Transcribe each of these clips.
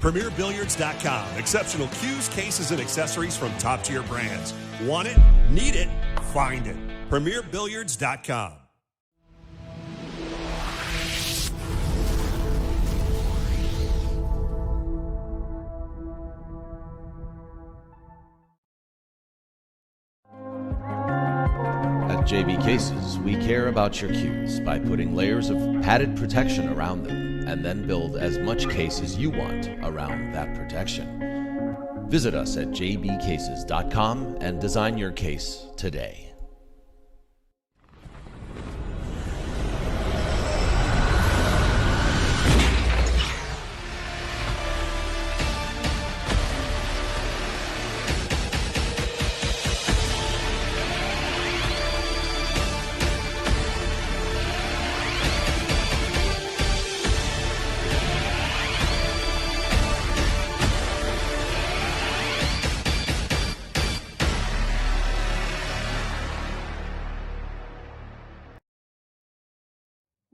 PremierBilliards.com. Exceptional cues, cases, and accessories from top-tier brands. Want it? Need it? Find it. PremierBilliards.com. At JB Cases, we care about your cues by putting layers of padded protection around them and then build as much case as you want around that protection. Visit us at jbcases.com and design your case today.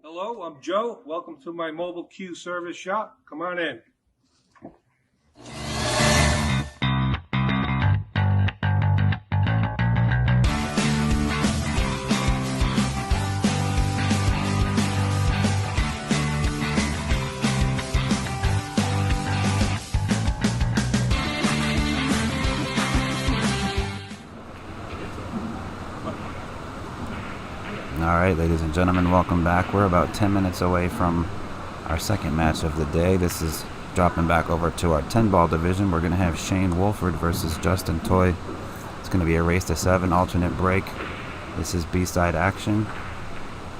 Hello, I'm Joe. Welcome to my mobile cue service shop. Come on in. All right, ladies and gentlemen, welcome back. We're about 10 minutes away from our second match of the day. This is dropping back over to our 10-ball division. We're going to have Shane Wolford versus Justin Toye. It's going to be a race to 7 alternate break. This is B-side action.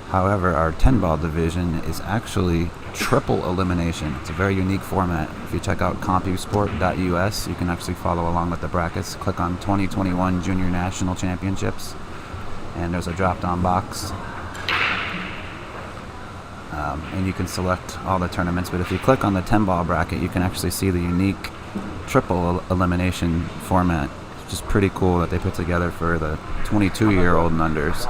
However, our 10-ball division is actually triple elimination. It's a very unique format. If you check out CompuSport.us, you can actually follow along with the brackets. Click on 2021 Junior National Championships, and there's a drop-down box. And you can select all the tournaments, but if you click on the 10-ball bracket, you can actually see the unique triple elimination format, which is pretty cool that they put together for the 22-year-old and unders.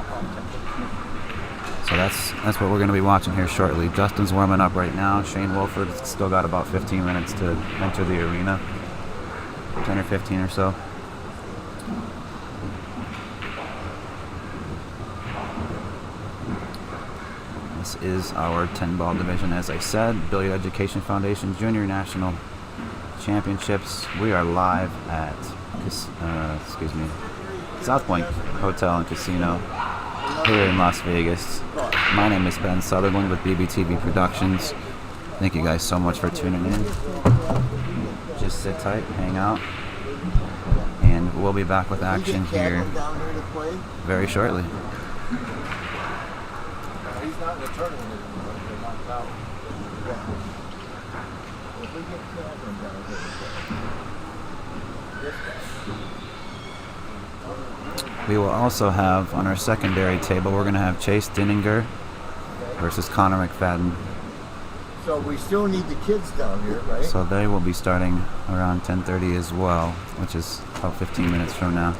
So that's what we're going to be watching here shortly. Justin's warming up right now. Shane Wolford's still got about 15 minutes to enter the arena, 10 or 15 or so. This is our 10-ball division, as I said. Billiard Education Foundation Junior National Championships. We are live at South Point Hotel and Casino here in Las Vegas. My name is Ben Sutherland with BBTV Productions. Thank you guys so much for tuning in. Just sit tight, hang out, and we'll be back with action here very shortly. He's not in the tournament anymore. They're knocked out. If we get Cameron down here, We will also have on our secondary table, we're going to have Chase Dinninger versus Konner McFadyen. so we still need the kids down here, right? So they will be starting around 10:30 as well, which is about 15 minutes from now.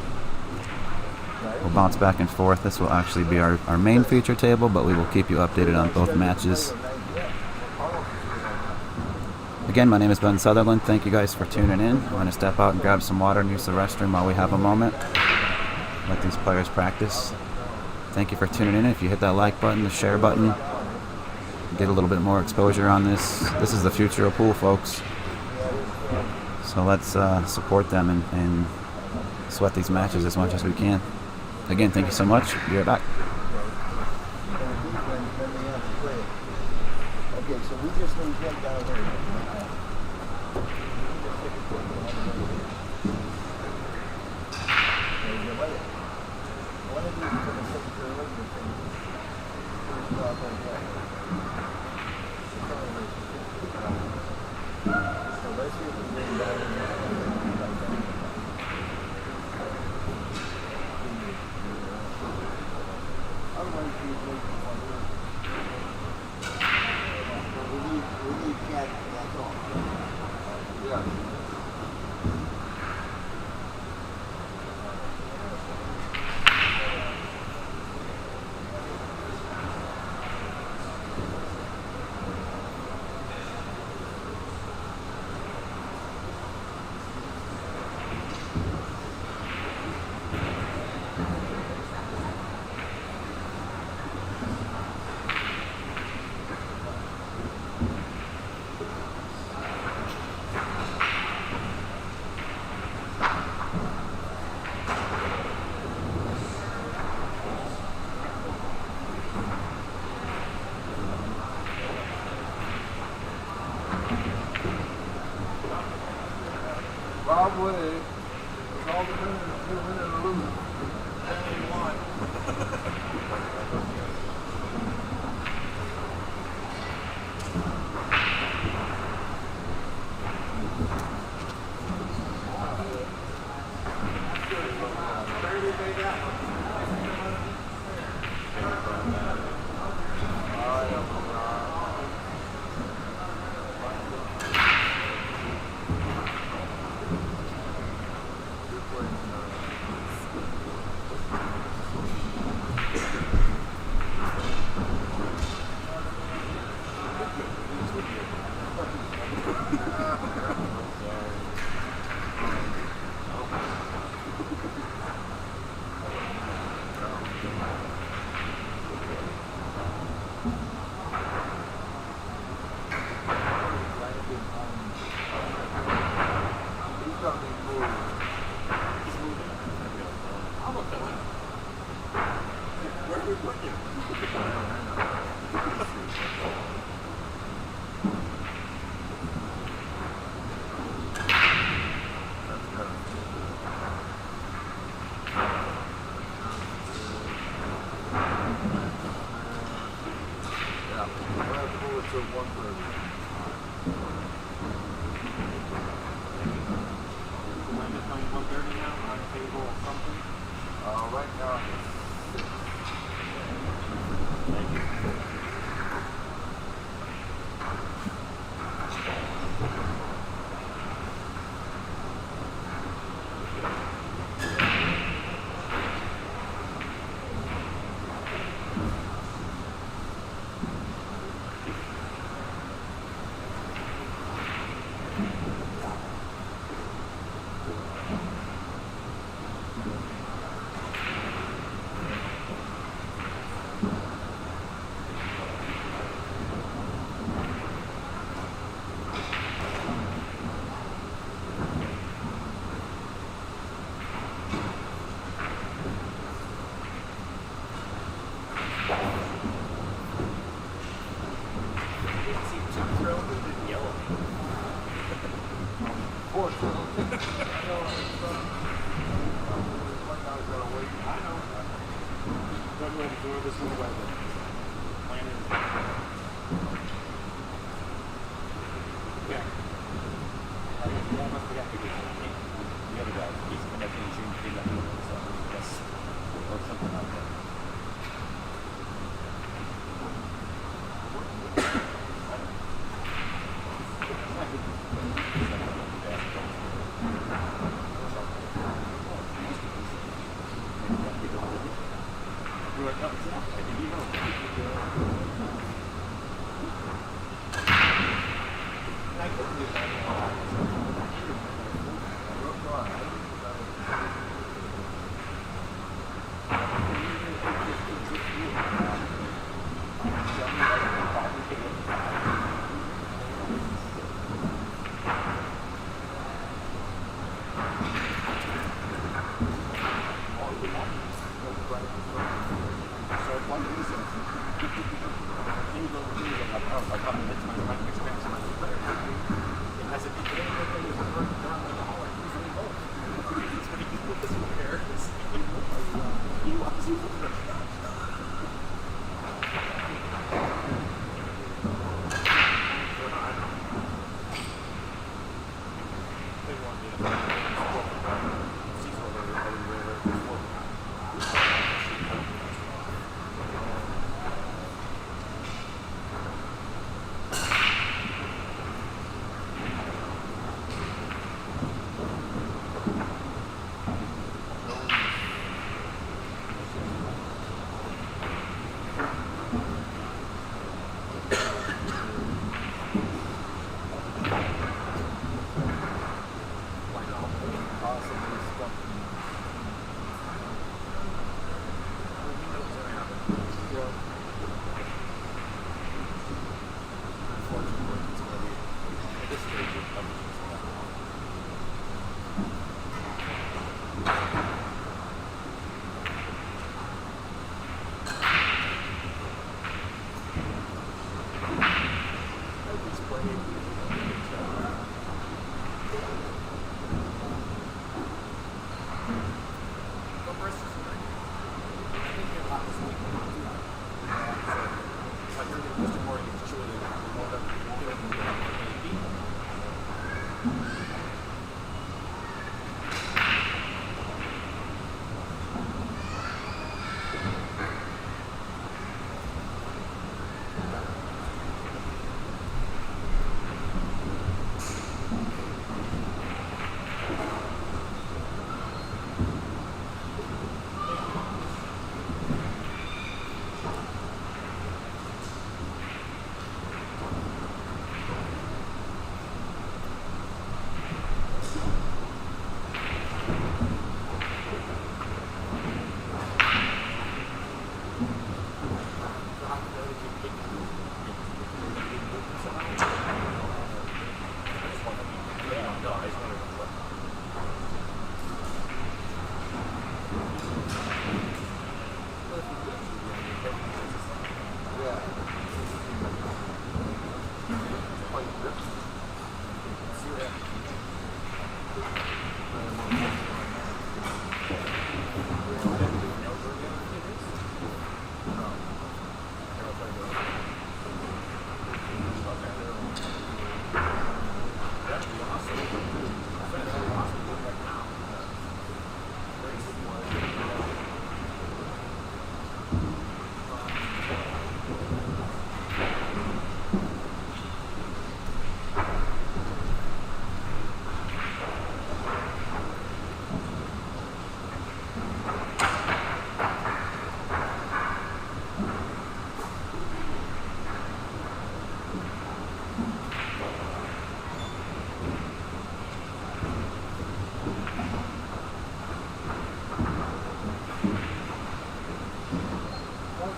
We'll bounce back and forth. This will actually be our main feature table, but we will keep you updated on both matches. Again, my name is Ben Sutherland. Thank you guys for tuning in. I'm going to step out and grab some water and use the restroom while we have a moment. Let these players practice. Thank you for tuning in. If you hit that like button, the share button, get a little bit more exposure on this. This is the future of pool, folks. So let's support them and sweat these matches as much as we can. Again, thank you so much. Be right back. Okay, so we just need to get down here. way. It's all dependent on if you're winning or losing. Whatever you want.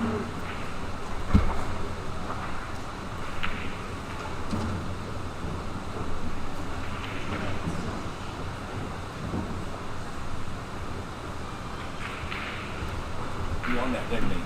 You won that, didn't he?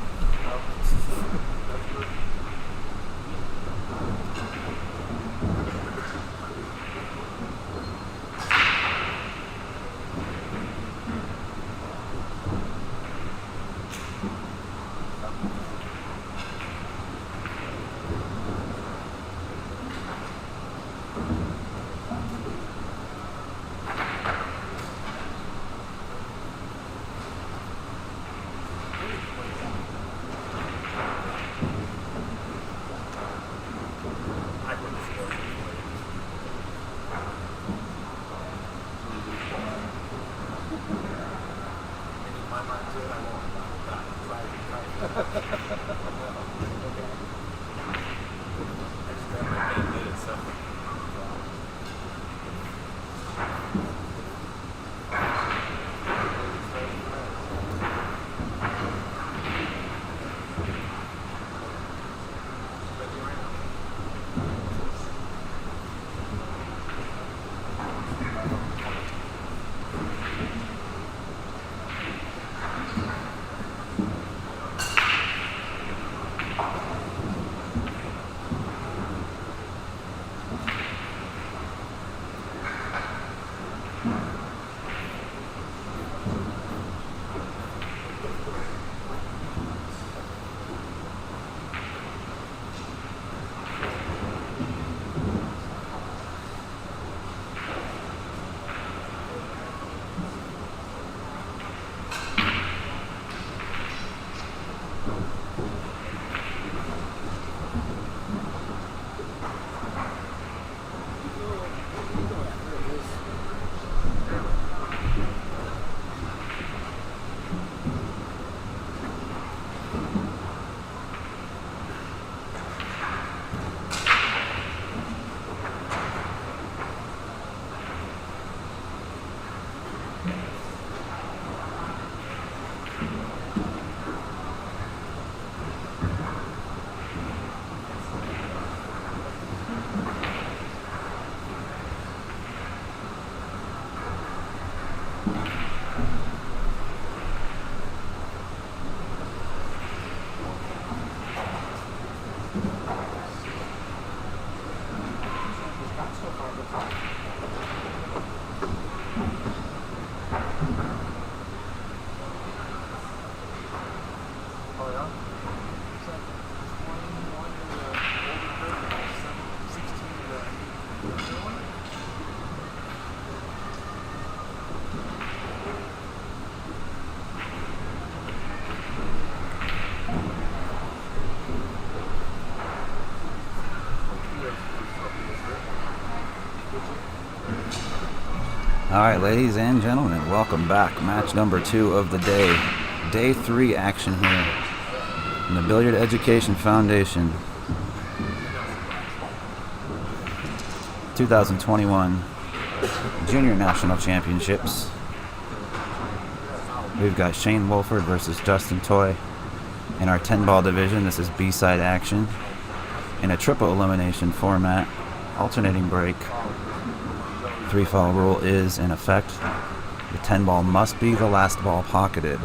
All right, ladies and gentlemen, welcome back. Match number 2 of the day. Day 3 action here in the Billiard Education Foundation 2021 Junior National Championships. We've got Shane Wolford versus Justin Toye. In our 10-ball division, this is B-side action in a triple elimination format, alternating break. 3-fall rule is in effect. The 10-ball must be the last ball pocketed.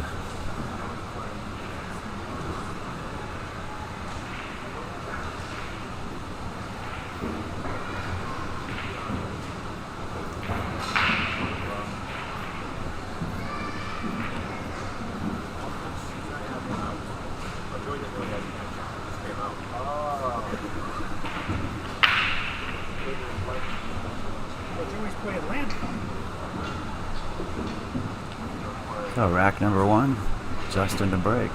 So rack number 1, Justin to break.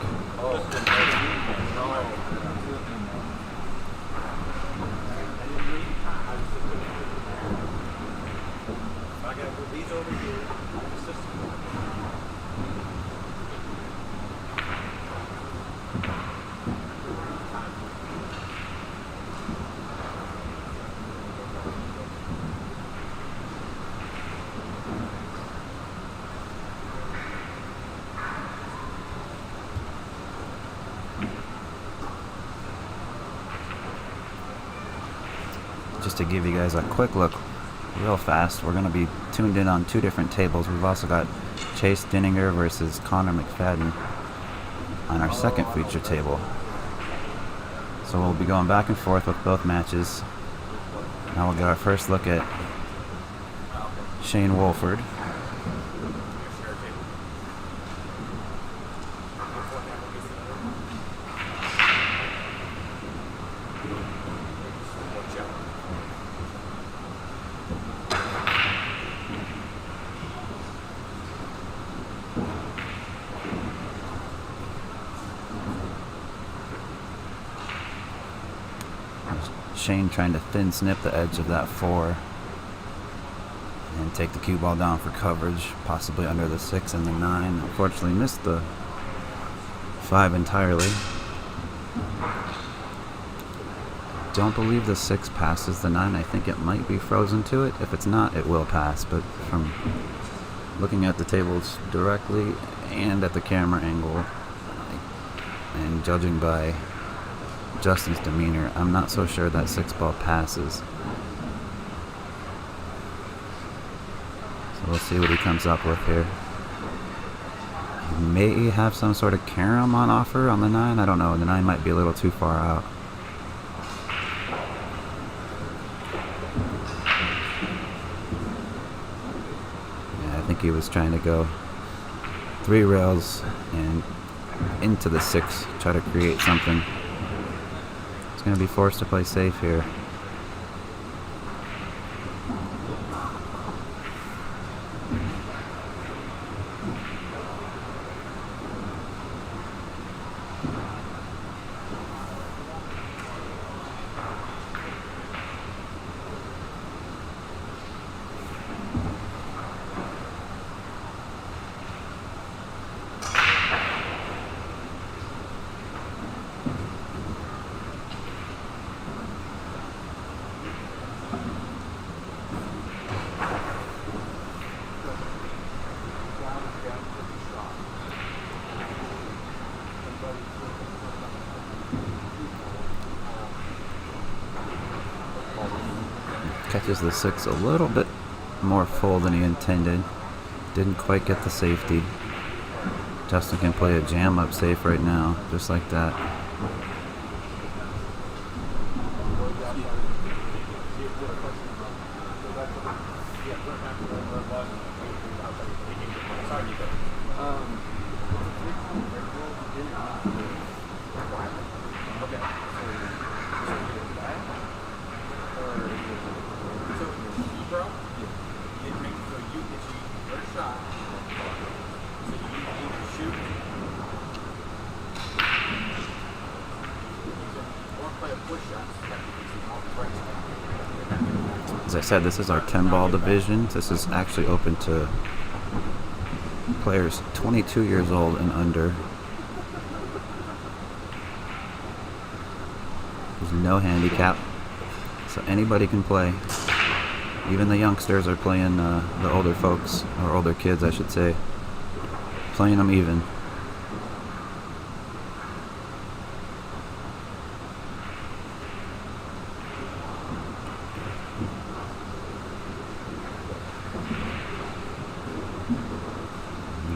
just to give you guys a quick look real fast, we're going to be tuned in on 2 different tables. We've also got Chase Dinninger versus Konner McFadyen on our second feature table. So we'll be going back and forth with both matches. Now we'll get our first look at Shane Wolford. Shane trying to thin snip the edge of that 4 and take the cue ball down for coverage, possibly under the 6 and the 9. Unfortunately missed the 5 entirely. Don't believe the 6 passes the 9. I think it might be frozen to it. If it's not, it will pass, but from looking at the tables directly and at the camera angle and judging by Justin's demeanor, I'm not so sure that 6 ball passes. So we'll see what he comes up with here. He may have some sort of carom on offer on the 9. I don't know. The 9 might be a little too far out. Yeah, I think he was trying to go 3 rails and into the 6, try to create something. He's going to be forced to play safe here. Catches the 6 a little bit more full than he intended. Didn't quite get the safety. Justin can play a jam up safe right now, just like that. As I said, this is our 10-ball division. This is actually open to players 22 years old and under. There's no handicap, so anybody can play. Even the youngsters are playing the older folks, or older kids, I should say, playing them even.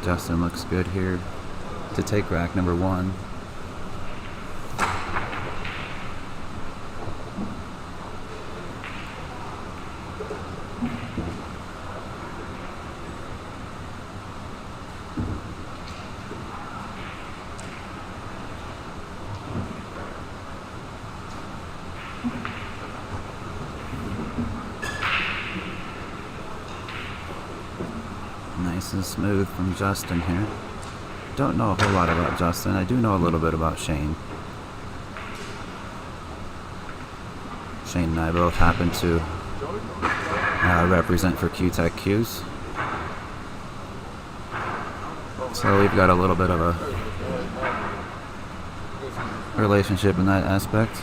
Justin looks good here to take rack number 1. Nice and smooth from Justin here. Don't know a whole lot about Justin. I do know a little bit about Shane. Shane and I both happen to represent for Q-Tech Qs. So we've got a little bit of a relationship in that aspect.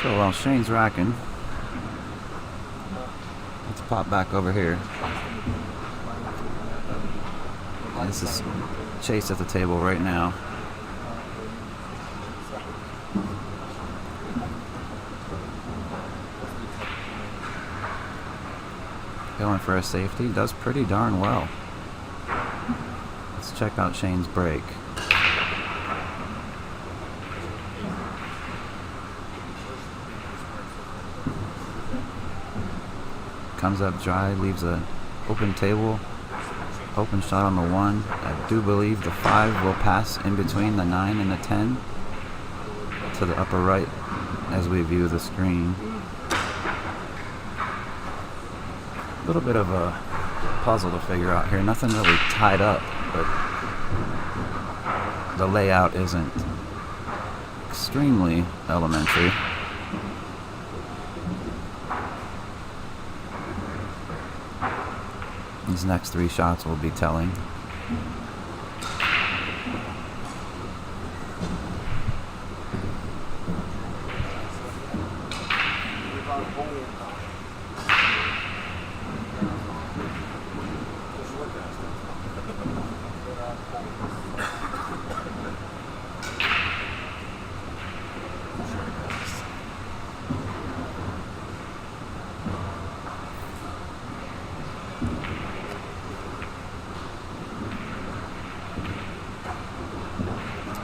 So while Shane's racking, let's pop back over here. This is Chase at the table right now. Going for a safety, does pretty darn well. Let's check out Shane's break. Comes up dry, leaves a open table, open shot on the 1. I do believe the 5 will pass in between the 9 and the 10 to the upper right as we view the screen. A little bit of a puzzle to figure out here. Nothing really tied up, but the layout isn't extremely elementary. These next 3 shots will be telling.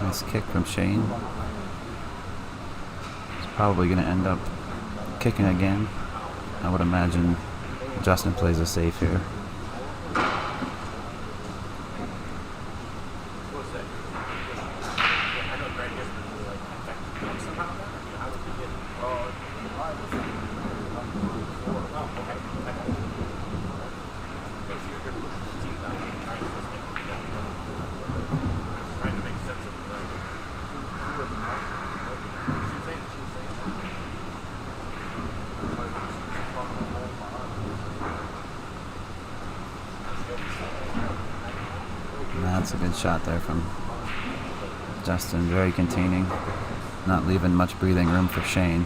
Nice kick from Shane. He's probably going to end up kicking again. I would imagine Justin plays it safe here. That's a good shot there from Justin, very containing, not leaving much breathing room for Shane.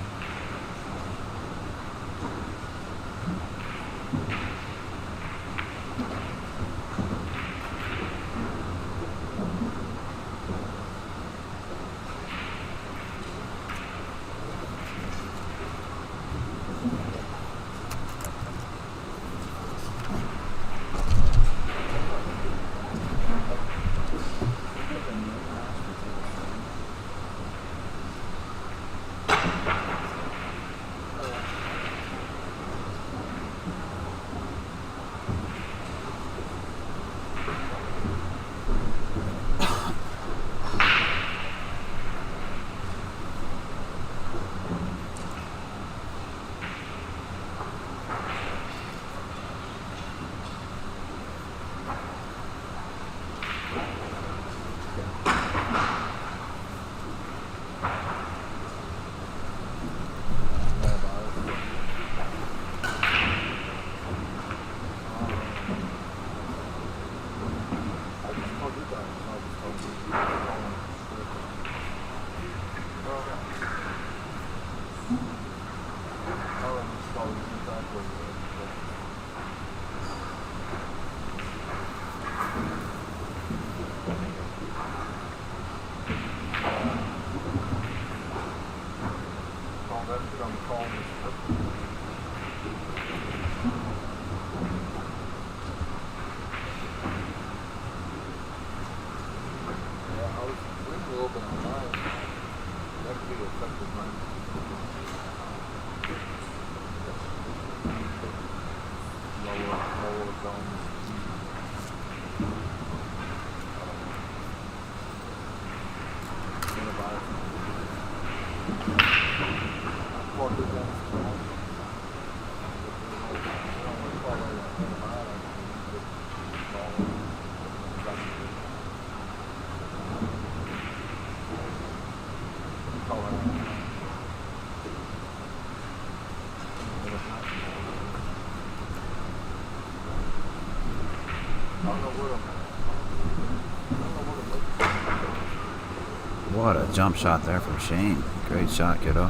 What a jump shot there from Shane. Great shot, kiddo.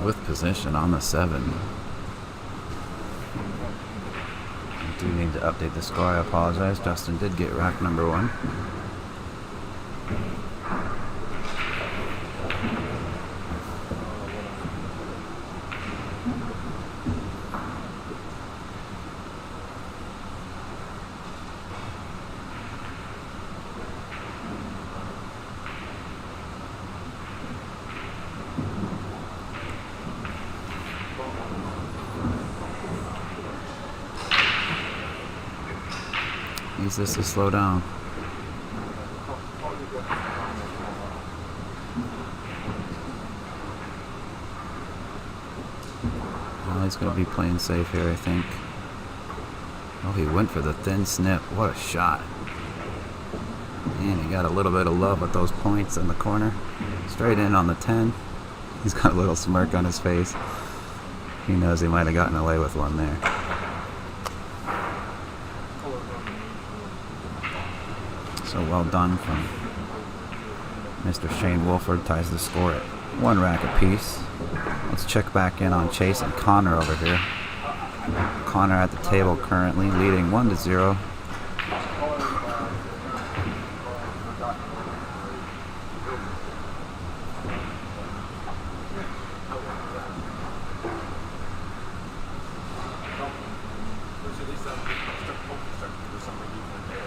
with position on the 7. I do need to update the score. I apologize. Justin did get rack number 1. Use this to slow down. Oh, he's going to be playing safe here, I think. Oh, he went for the thin snip. What a shot. And he got a little bit of love with those points in the corner. Straight in on the 10. He's got a little smirk on his face. He knows he might have gotten away with one there. So well done from Mr. Shane Wolford. Ties the score at 1 rack apiece. Let's check back in on Chase and Konner over here. Konner at the table currently leading 1-0.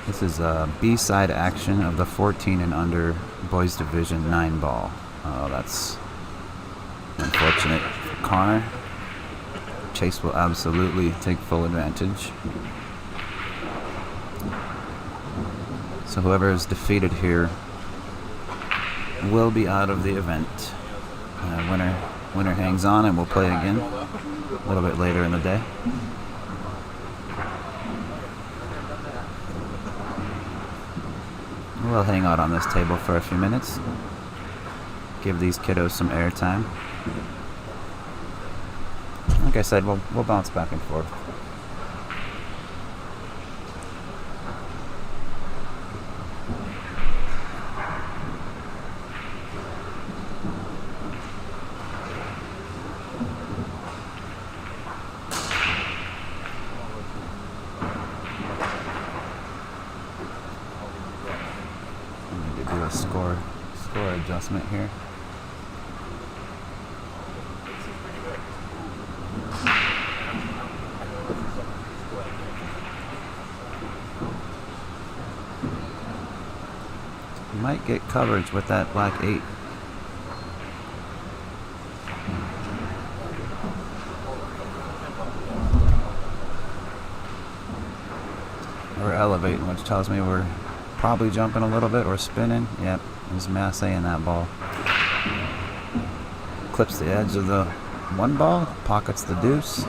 This is a B-side action of the 14 and under boys division 9 ball. Oh, that's unfortunate for Konner. Chase will absolutely take full advantage. So whoever is defeated here will be out of the event. Winner hangs on and we'll play again a little bit later in the day. We'll hang out on this table for a few minutes. Give these kiddos some airtime. Like I said, we'll bounce back and forth. Do a score adjustment here. You might get coverage with that black 8. We're elevating, which tells me we're probably jumping a little bit or spinning. Yep, there's masse in that ball. Clips the edge of the 1 ball, pockets the deuce,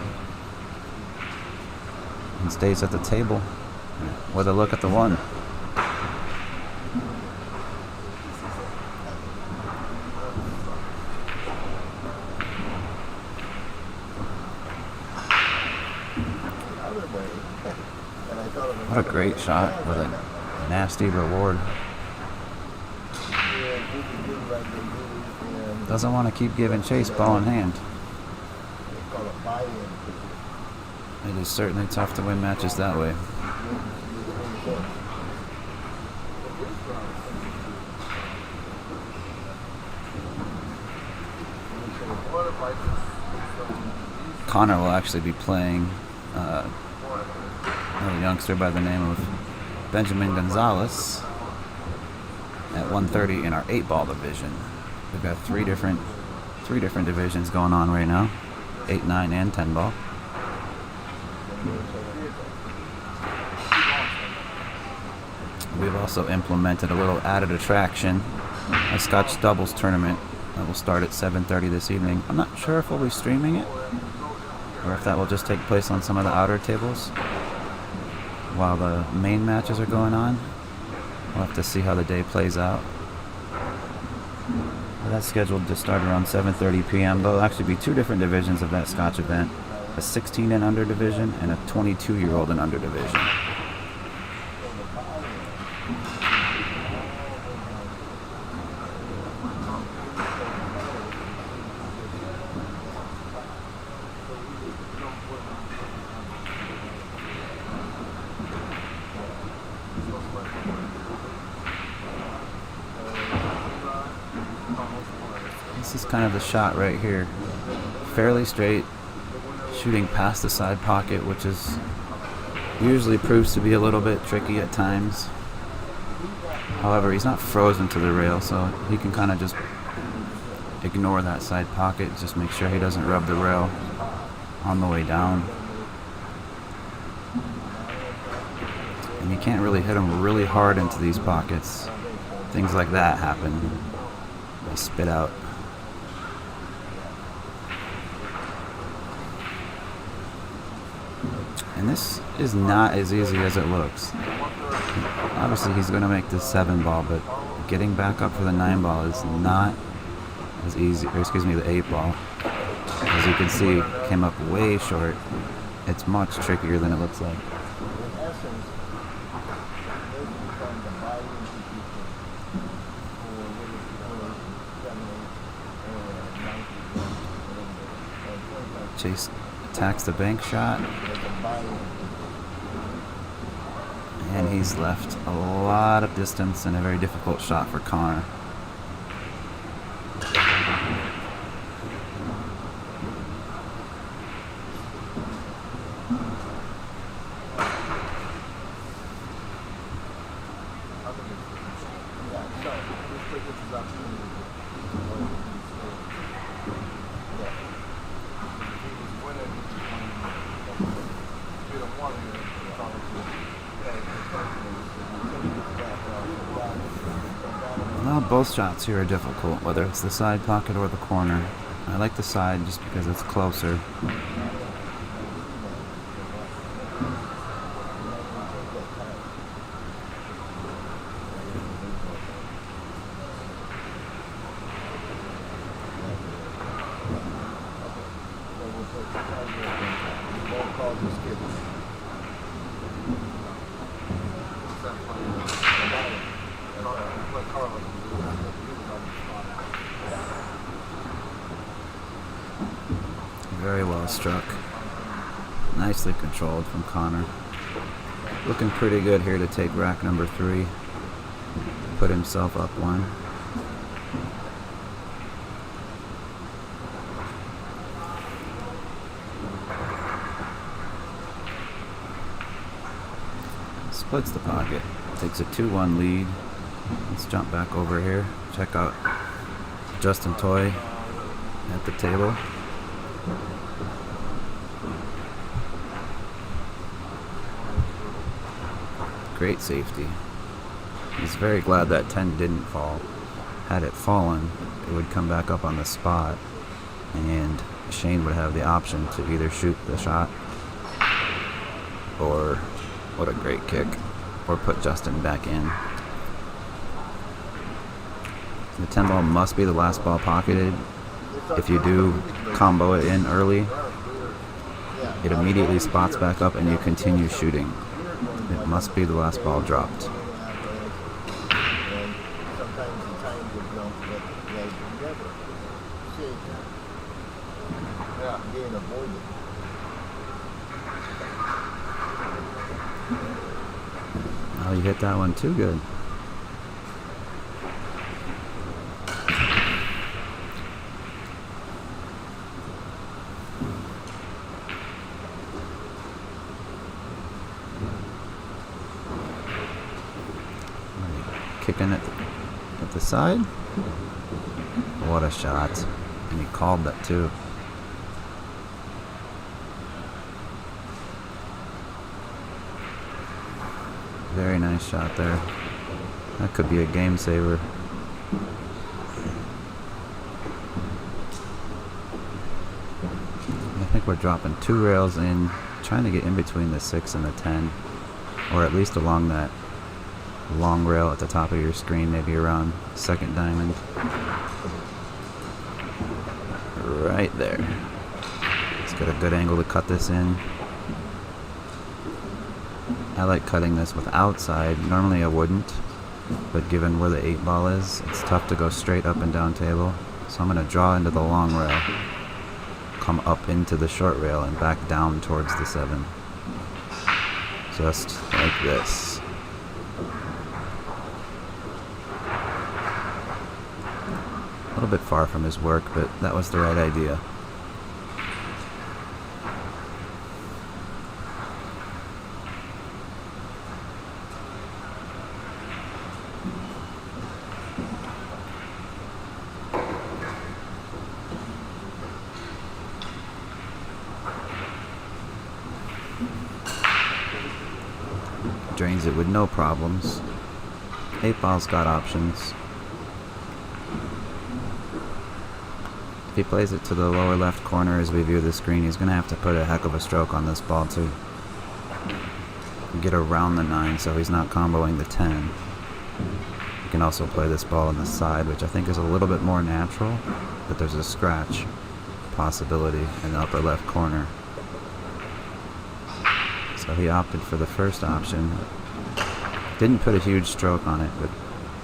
and stays at the table with a look at the 1. What a great shot with a nasty reward. Doesn't want to keep giving Chase ball in hand. It is certainly tough to win matches that way. Konner will actually be playing a youngster by the name of Benjamin Gonzalez at 1:30 in our 8-ball division. We've got three different divisions going on right now: 8, 9, and 10 ball. We've also implemented a little added attraction, a Scotch doubles tournament that will start at 7:30 this evening. I'm not sure if we'll be streaming it or if that will just take place on some of the outer tables while the main matches are going on. We'll have to see how the day plays out. That's scheduled to start around 7:30 p.m. There'll actually be 2 different divisions of that Scotch event: a 16 and under division and a 22-year-old and under division. This is kind of the shot right here. Fairly straight, shooting past the side pocket, which is usually proves to be a little bit tricky at times. However, he's not frozen to the rail, so he can kind of just ignore that side pocket. Just make sure he doesn't rub the rail on the way down. And you can't really hit him really hard into these pockets. Things like that happen. They spit out. And this is not as easy as it looks. Obviously he's going to make the 7 ball, but getting back up for the 9 ball is not as easy, or excuse me, the 8 ball. As you can see, came up way short. It's much trickier than it looks like. Chase attacks the bank shot. And he's left a lot of distance and a very difficult shot for Konner. Well, both shots here are difficult, whether it's the side pocket or the corner. I like the side just because it's closer. Very well struck. Nicely controlled from Konner. Looking pretty good here to take rack number 3. Put himself up 1. Splits the pocket. Takes a 2-1 lead. Let's jump back over here. Check out Justin Toye at the table. Great safety. He's very glad that 10 didn't fall. Had it fallen, it would come back up on the spot, and Shane would have the option to either shoot the shot, or, what a great kick, or put Justin back in. The 10 ball must be the last ball pocketed. If you do combo it in early, it immediately spots back up and you continue shooting. It must be the last ball dropped. Oh, you hit that one too good. Kicking it at the side. What a shot. And he called that too. Very nice shot there. That could be a game saver. I think we're dropping 2 rails in, trying to get in between the 6 and the 10, or at least along that long rail at the top of your screen, maybe around second diamond. Right there. It's got a good angle to cut this in. I like cutting this with outside. Normally I wouldn't, but given where the 8 ball is, it's tough to go straight up and down table. So I'm going to draw into the long rail, come up into the short rail, and back down towards the 7. Just like this. little bit far from his work, but that was the right idea. Drains it with no problems. 8 ball's got options. If he plays it to the lower left corner as we view the screen, he's going to have to put a heck of a stroke on this ball to get around the 9 so he's not comboing the 10. He can also play this ball on the side, which I think is a little bit more natural, but there's a scratch possibility in the upper left corner. So he opted for the first option. Didn't put a huge stroke on it, but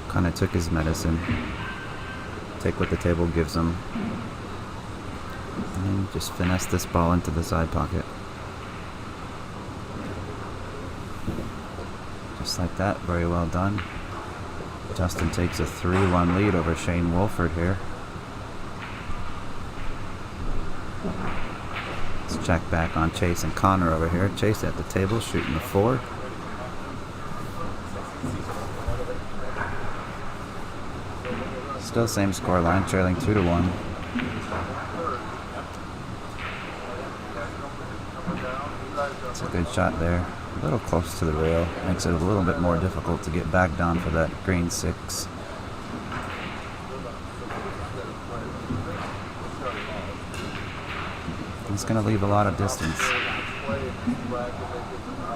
kind of took his medicine. Take what the table gives him. And then just finesse this ball into the side pocket. Just like that, very well done. Justin takes a 3-1 lead over Shane Wolford here. Let's check back on Chase and Konner over here. Chase at the table shooting the 4. Still same score line, trailing 2-1. It's a good shot there. A little close to the rail. Makes it a little bit more difficult to get back down for that green 6. He's going to leave a lot of distance.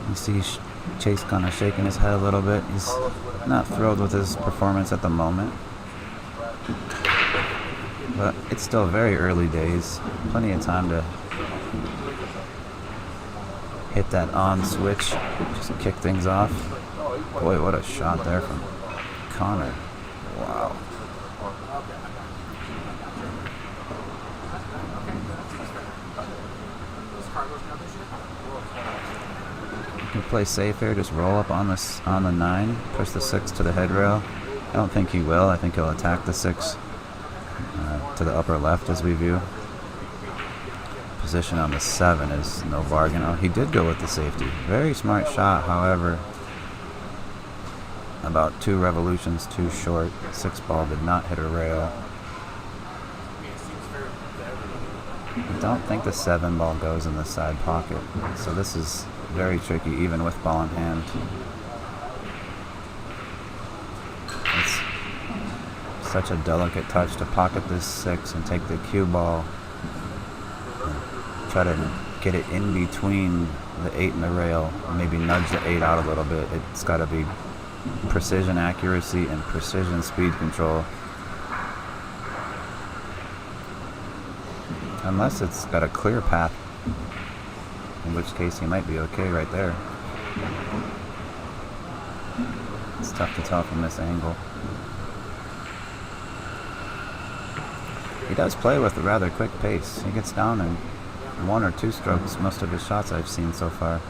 You see Chase kind of shaking his head a little bit. He's not thrilled with his performance at the moment. But it's still very early days. Plenty of time to hit that on switch. Just kick things off. Boy, what a shot there from Konner. Wow. You can play safe here. Just roll up on the 9. Push the 6 to the headrail. I don't think he will. I think he'll attack the 6 to the upper left as we view. Position on the 7 is no bargain. Oh, he did go with the safety. Very smart shot, however. About 2 revolutions too short. 6 ball did not hit a rail. I don't think the 7 ball goes in the side pocket. So this is very tricky even with ball in hand. It's such a delicate touch to pocket this 6 and take the cue ball and try to get it in between the 8 and the rail, maybe nudge the 8 out a little bit. It's got to be precision accuracy and precision speed control. Unless it's got a clear path, in which case he might be okay right there. It's tough to tell from this angle. He does play with a rather quick pace. He gets down in 1 or 2 strokes most of his shots I've seen so far.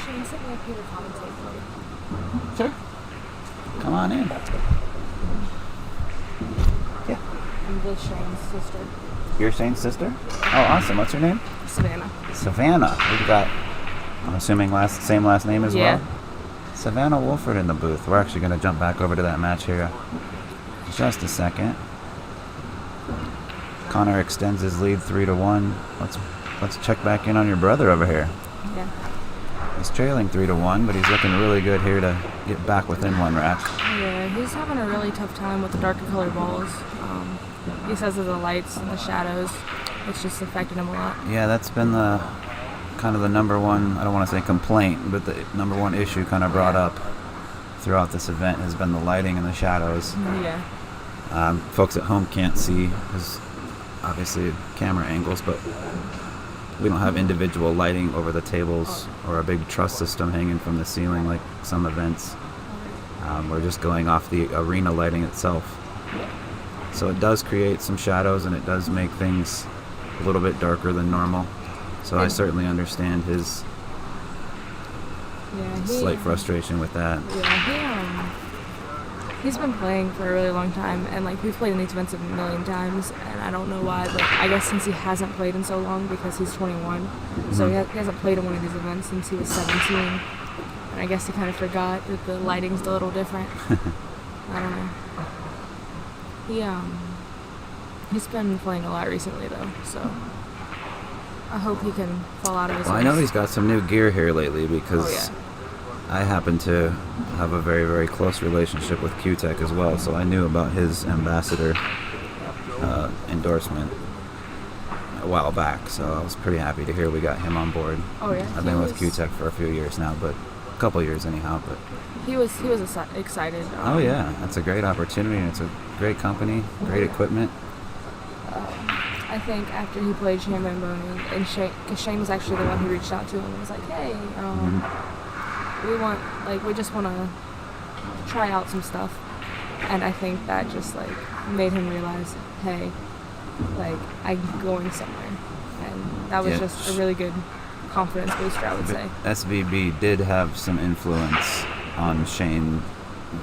Shane sent me up here to commentate for you. Sure. Come on in. Yeah. I'm the Shane's sister. You're Shane's sister? Oh, awesome. What's your name? Savannah. Savannah. We've got, I'm assuming same last name as well? Savannah Wolford in the booth. We're actually going to jump back over to that match here in just a second. Konner extends his lead 3-1. Let's check back in on your brother over here. Yeah. He's trailing 3-1, but he's looking really good here to get back within 1 rack. Yeah, he's having a really tough time with the darker colored balls. He says of the lights and the shadows, it's just affected him a lot. Yeah, that's been the kind of the number one, I don't want to say complaint, but the number one issue kind of brought up throughout this event has been the lighting and the shadows. Yeah. Folks at home can't see because obviously camera angles, but we don't have individual lighting over the tables or a big truss system hanging from the ceiling like some events. We're just going off the arena lighting itself. So it does create some shadows, and it does make things a little bit darker than normal. So I certainly understand his slight frustration with that. Yeah, he's been playing for a really long time, and like we've played in these events a million times, and I don't know why, but I guess since he hasn't played in so long because he's 21, so he hasn't played in one of these events since he was 17, and I guess he kind of forgot that the lighting's a little different. I don't know. He's been playing a lot recently though, so I hope he can fall out of his Well, I know he's got some new gear here lately because I happen to have a very, very close relationship with Q-Tech as well, so I knew about his ambassador endorsement a while back, so I was pretty happy to hear we got him on board. Oh yeah. I've been with Q-Tech for a few years now, but a couple years anyhow, but he was excited. oh yeah, that's a great opportunity, and it's a great company, great equipment. I think after he played Shambone and Shane, because Shane was actually the one who reached out to him and was like, hey, we just want to try out some stuff. And I think that just like made him realize, hey, like I'm going somewhere. And that was just a really good confidence booster, I would say. SVB did have some influence on Shane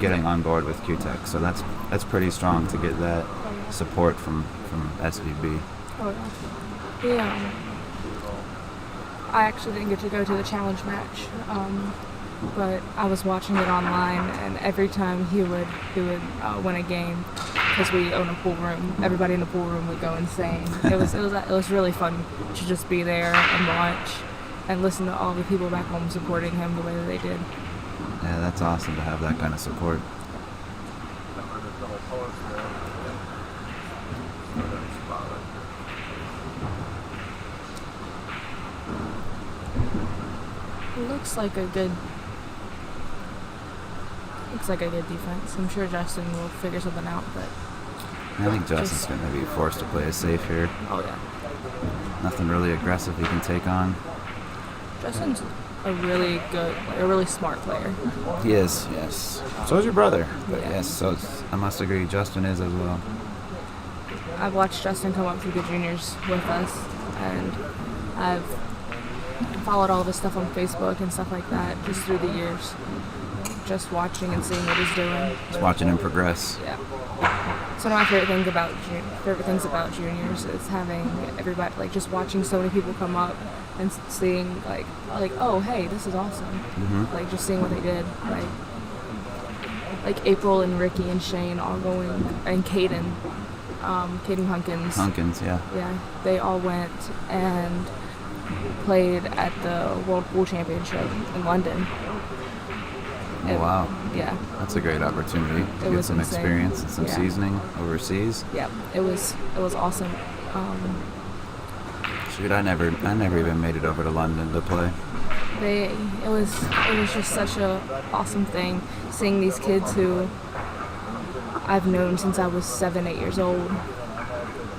getting on board with Q-Tech, so that's pretty strong to get that support from SVB. Oh yeah. I actually didn't get to go to the challenge match, but I was watching it online, and every time he would win a game, because we own a pool room, everybody in the pool room would go insane. It was really fun to just be there and watch and listen to all the people back home supporting him the way that they did. Yeah, that's awesome to have that kind of support. Looks like a good defense. I'm sure Justin will figure something out, but I think Justin's going to be forced to play it safe here. Oh yeah. Nothing really aggressive he can take on. Justin's a really smart player. He is, yes. So is your brother. But Yeah. yes, I must agree Justin is as well. I've watched Justin come up through the juniors with us, and I've followed all of his stuff on Facebook and stuff like that just through the years. Just watching and seeing what he's doing. Just watching him progress. Yeah. So one of my favorite things about juniors is having everybody, like just watching so many people come up and seeing like oh hey, this is awesome. Mm-hmm. Like just seeing what they did, like April and Ricky and Shane all going, and Caden Hunkins. Hunkins, yeah. Yeah, they all went and played at the World Pool Championship in London. Oh, wow. Yeah. That's a great opportunity to get some insane. experience and some seasoning overseas. Yeah, it was awesome. Shoot, I never even made it over to London to play. It was just such a awesome thing seeing these kids who I've known since I was 7-8 years old,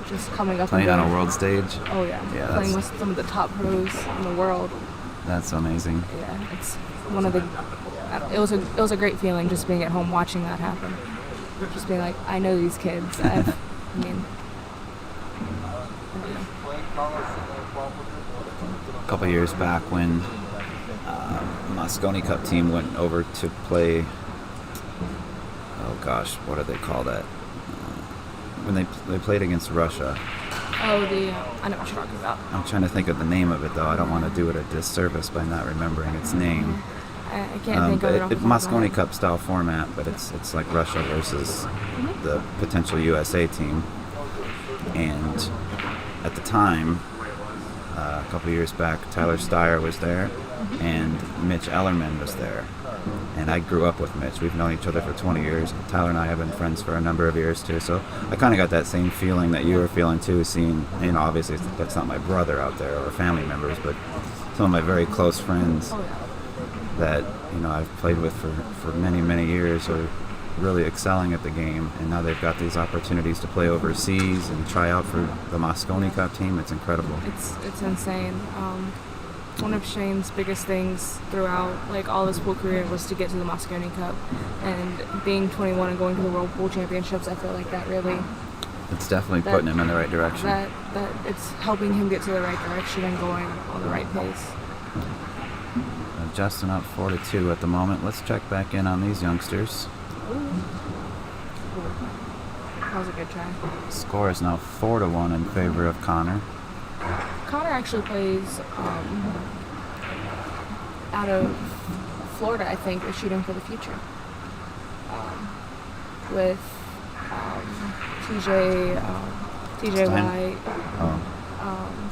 just coming up Playing and on a world stage. Oh yeah, Yeah, playing with some of the top pros in the world. That's amazing. Yeah, it's one of the. It was a great feeling just being at home watching that happen. Just being like, I know these kids. I mean. A couple years back when Moscone Cup team went over to play, oh gosh, what do they call that? When they played against Russia. Oh, I know what you're talking about. I'm trying to think of the name of it though. I don't want to do it a disservice by not remembering its name. I can't think of it off the top of my Moscone head. Cup style format, but it's like Russia versus the potential USA team. And at the time, a couple years back, Tyler Steyer was there, and Mitch Ellerman was there. And I grew up with Mitch. We've known each other for 20 years. Tyler and I have been friends for a number of years too. So I kind of got that same feeling that you were feeling too, seeing, obviously that's not my brother out there or family members, but some of my very close friends that I've played with for many, many years are really excelling at the game, and now they've got these opportunities to play overseas and try out for the Moscone Cup team. It's incredible. It's insane. one of Shane's biggest things throughout like all his pool career was to get to the Moscone Cup, and being 21 and going to the World Pool Championships, I feel like that really It's definitely putting him in the right direction. that it's helping him get to the right direction and going on the right pace. Justin up 4-2 at the moment. Let's check back in on these youngsters. That was a good try. Score is now 4-1 in favor of Konner. Konner actually plays out of Florida, I think, is shooting for the future. With TJ White,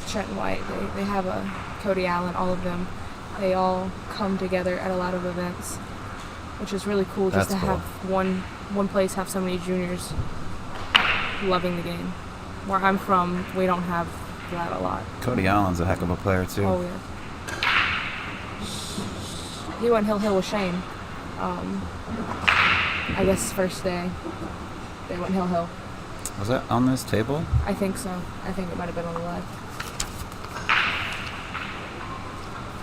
Trenton White, they have a Cody Allen, all of them. They all come together at a lot of events, which is really cool. Just That's to cool. have one place have so many juniors loving the game. Where I'm from, we don't have that a lot. Cody Allen's a heck of a player too. Oh yeah. He went hill with Shane. I guess first day they went hill. Was that on this table? I think so. I think it might have been on the left.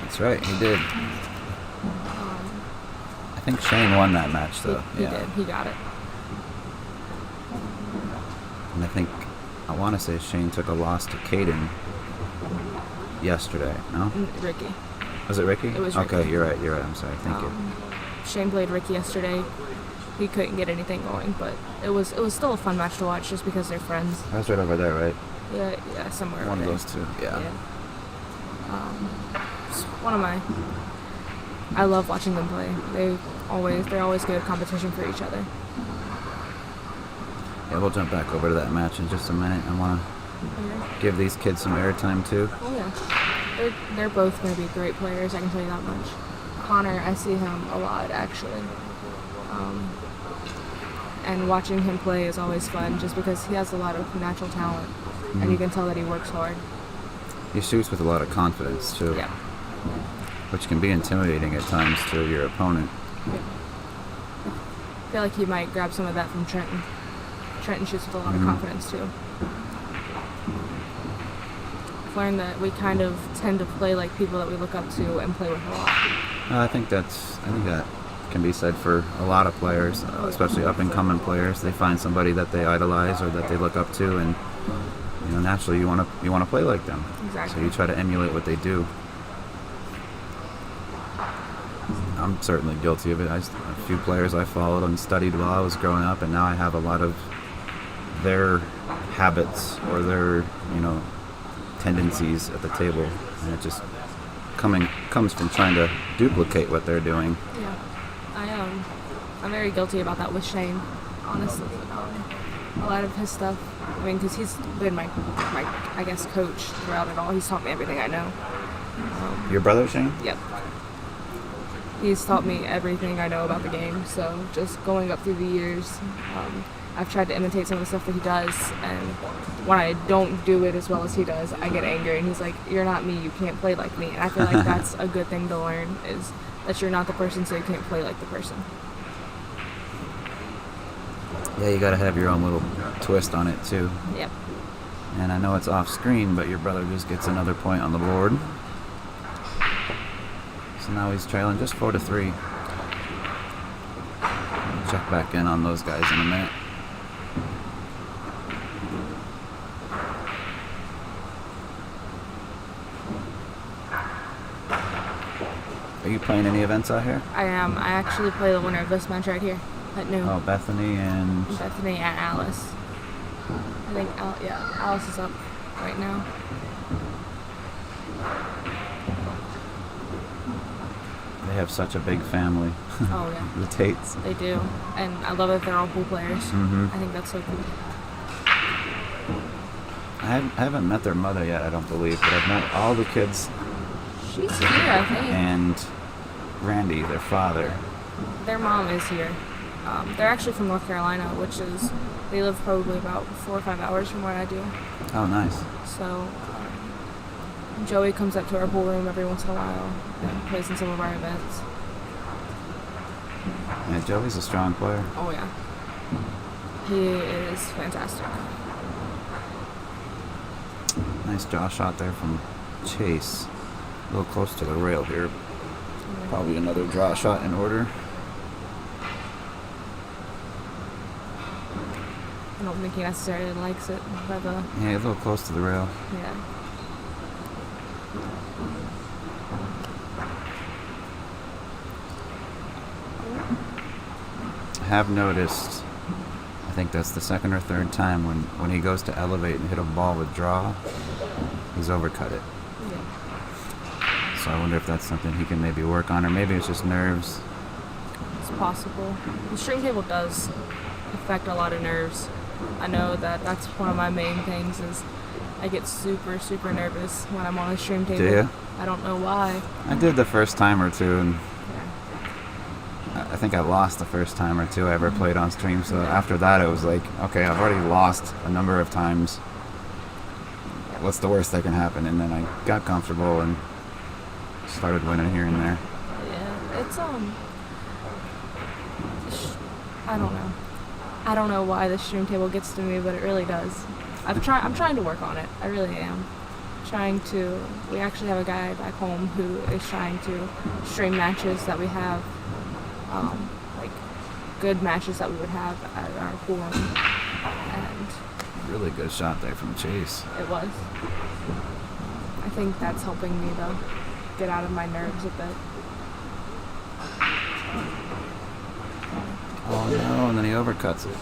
That's right, he did. I think Shane won that match though. He did. He got it. And I want to say Shane took a loss to Caden yesterday, no? Ricky. Was it Ricky? It was Okay, Ricky. you're right, I'm sorry, thank you. Shane played Ricky yesterday. He couldn't get anything going, but it was still a fun match to watch just because they're friends. That's right over there, right? Yeah, somewhere. One of over those two, yeah. It's one of my. I love watching them play. They're always good competition for each other. Yeah, we'll jump back over to that match in just a minute. I want to give these kids some airtime too. Oh yeah, they're both going to be great players. I can tell you that much. Konner, I see him a lot actually, and watching him play is always fun, just because he has a lot of natural talent, and you can tell that he works hard. He shoots with a lot of confidence too, Yeah. which can be intimidating at times to your opponent. I feel like he might grab some of that from Trenton. Trenton shoots with a lot of confidence too. I've learned that we kind of tend to play like people that we look up to and play with a lot. I think that can be said for a lot of players, especially up and coming players. They find somebody that they idolize or that they look up to, and naturally you want to play like them. Exactly. So you try to emulate what they do. I'm certainly guilty of it. A few players I followed and studied while I was growing up, and now I have a lot of their habits or their tendencies at the table, and it just comes from trying to duplicate what they're doing. Yeah, I'm very guilty about that with Shane, honestly. A lot of his stuff, because he's been my I guess coach throughout it all. He's taught me everything I know. Your brother Shane? Yep. He's taught me everything I know about the game. So just going up through the years, I've tried to imitate some of the stuff that he does, and when I don't do it as well as he does, I get angry, and he's like, "You're not me, you can't play like me." And I feel like that's a good thing to learn, is that you're not the person, so you can't play like the person. Yeah, you got to have your own little twist on it too. Yep. And I know it's off screen, but your brother just gets another point on the board. So now he's trailing just 4-3. We'll check back in on those guys in a minute. Are you playing any events out here? I am. I actually play the winner of this match right here at noon. Oh, Bethany and... Bethany and Alice. I think, Alice is up right now. They have such a big family. Oh, yeah. The Tates. They do. And I love that they're all pool players. Mm-hmm. I think that's so cool. I haven't met their mother yet, I don't believe, but I've met all the kids She's here, I think. and Randy, their father. Their mom is here. They're actually from North Carolina, they live probably about 4 or 5 hours from where I do. Oh, nice. So Joey comes up to our pool room every once in a while and plays in some of our events. Yeah, Joey's a strong player. Oh yeah, he is fantastic. Nice jaw shot there from Chase. A little close to the rail here. Probably another draw shot in order. I don't think he necessarily likes it by the... Yeah, a little close to the rail. Yeah. I have noticed, I think that's the second or third time when he goes to elevate and hit a ball with draw, he's overcut it. Yeah. So I wonder if that's something he can maybe work on, or maybe it's just nerves. It's possible. The string table does affect a lot of nerves. I know that's one of my main things is I get super, super nervous when I'm on a stream table. Do you? I don't know why. I did the first time or two, and Yeah. I think I lost the first time or two I ever played on stream. So after that, it was like, okay, I've already lost a number of times. What's the worst that can happen? And then I got comfortable and started winning here and there. Yeah, it's I don't know. I don't know why the stream table gets to me, but it really does. I'm trying to work on it. I really am. We actually have a guy back home who is trying to stream matches that we have, like good matches that we would have at our forum, and Really good shot there from Chase. it was. I think that's helping me to get out of my nerves a bit. Oh no, and then he overcuts it.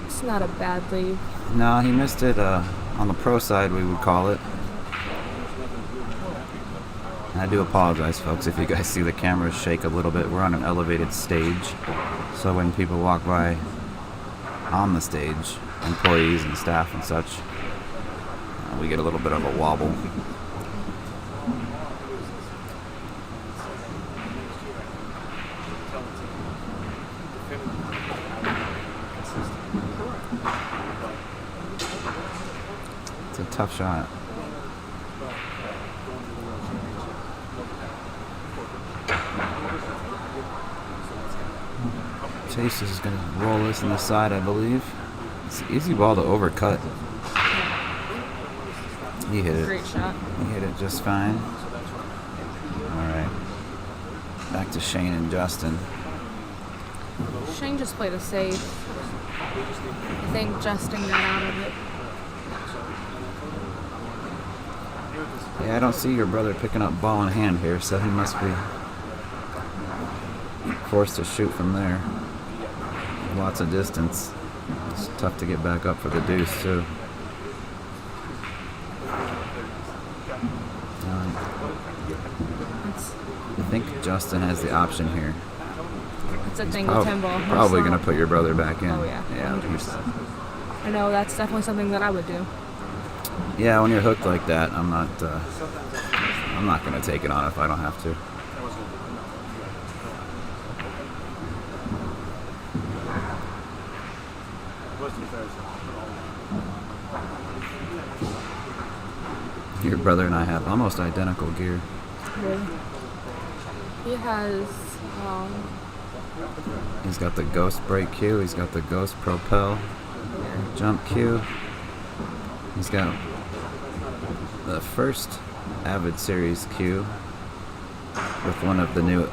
It's not a bad lead. No, he missed it on the pro side, we would call it. And I do apologize, folks, if you guys see the cameras shake a little bit. We're on an elevated stage, so when people walk by on the stage, employees and staff and such, we get a little bit of a wobble. It's a tough shot. Chase is going to roll this in the side, I believe. It's an easy ball to overcut. He hit it. Great shot. He hit it just fine. Alright. Back to Shane and Justin. Shane just played a save. I think Justin got out of it. Yeah, I don't see your brother picking up ball in hand here, so he must be forced to shoot from there. Lots of distance. It's tough to get back up for the deuce, too. I think Justin has the option here. It's a thing with 10 ball. Probably going to put your brother back in. Oh, yeah. Yeah, 100%. I know that's definitely something that I would do. yeah, when you're hooked like that, I'm not going to take it on if I don't have to. Your brother and I have almost identical gear. Really. He has, He's got the Ghost brake cue, he's got the Ghost propel jump cue. He's got the first Avid Series cue with one of the new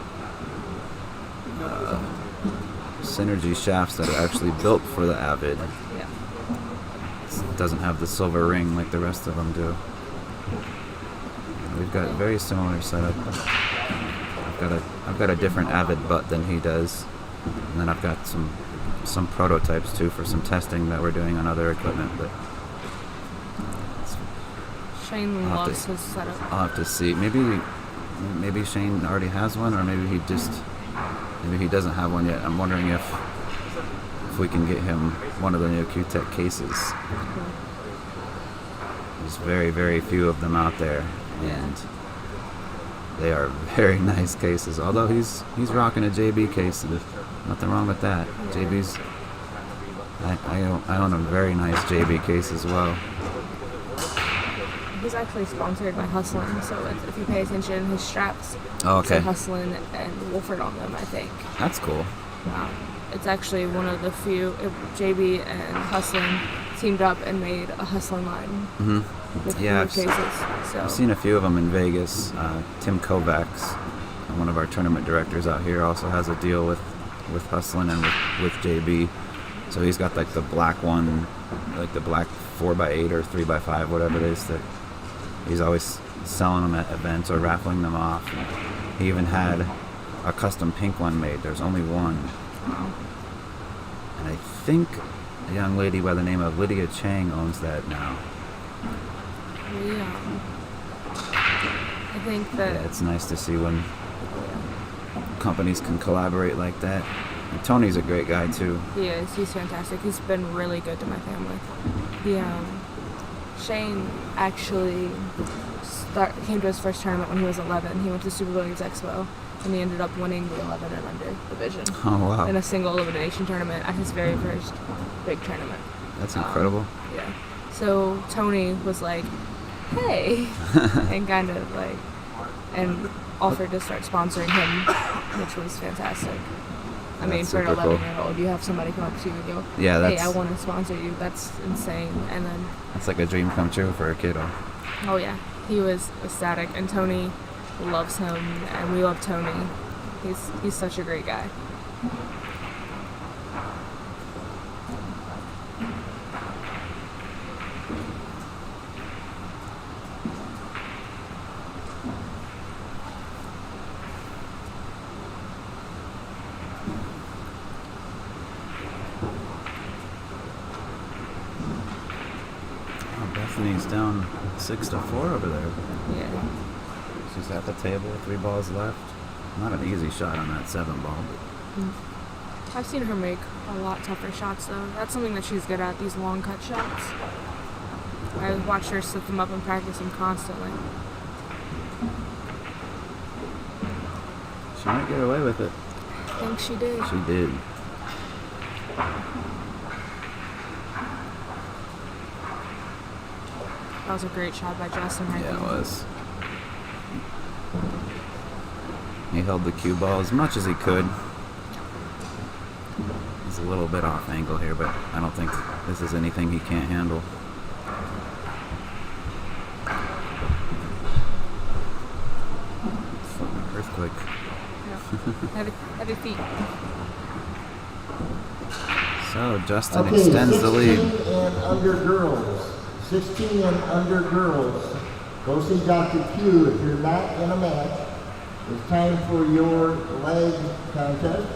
Synergy shafts that are actually built for the Avid. yeah. It doesn't have the silver ring like the rest of them do. We've got a very similar setup. I've got a different Avid butt than he does, and then I've got some prototypes too for some testing that we're doing on other equipment. But Shane I'll have loves to- his setup. I'll have to see. Maybe Shane already has one, or maybe he doesn't have one yet. I'm wondering if we can get him one of the new Q-Tech cases. There's very, very few of them out there, and they are very nice cases. Although he's rocking a JB case, there's nothing wrong with that. JB's, I own a very nice JB case as well. He's actually sponsored by Hustlin', so if you pay attention, his straps Oh, okay. say Hustlin' and Wolford on them, I think. That's cool. It's actually one of the few, JB and Hustlin' teamed up and made a hustling line with Yeah, Blue Cases. So I've seen a few of them in Vegas. Tim Kovacs, one of our tournament directors out here, also has a deal with Hustlin' and with JB. So he's got like the black one, like the black 4x8 or 3x5, whatever it is, that he's always selling them at events or raffling them off. He even had a custom pink one made. There's only one. And I think a young lady by the name of Lydia Chang owns that now. I think that Yeah, it's nice to see when companies can collaborate like that. And Tony's a great guy too. he is. He's fantastic. He's been really good to my family. Shane actually came to his first tournament when he was 11. He went to Super Billiards Expo, and he ended up winning the 11 and under division Oh wow, in a single elimination tournament at his very first big tournament. that's incredible. Yeah. So Tony was like, "Hey," and kind of like, and offered to start sponsoring him, which was fantastic. I mean, That's for an super cool. 11-year-old, you have somebody come up to you and go, Yeah, "Hey, that's I want to sponsor you." That's insane. And then, that's like a dream come true for a kiddo. oh yeah, he was ecstatic, and Tony loves him, and we love Tony. He's such a great guy. Oh, Bethany's down 6-4 over there. Yeah. She's at the table, 3 balls left. Not an easy shot on that 7 ball. I've seen her make a lot tougher shots, though. That's something that she's good at, these long cut shots. I watched her set them up and practice them constantly. She might get away with it. I think she did. She did. That was a great shot by Justin right Yeah, it there. was. He held the cue ball as much as he could. He's a little bit off angle here, but I don't think this is anything he can't handle. Earthquake. Yeah. Heavy feet. So Justin extends the lead. 16 and under girls. 16 and under girls. Go see Dr. Q if you're not in a match. It's time for your leg contest.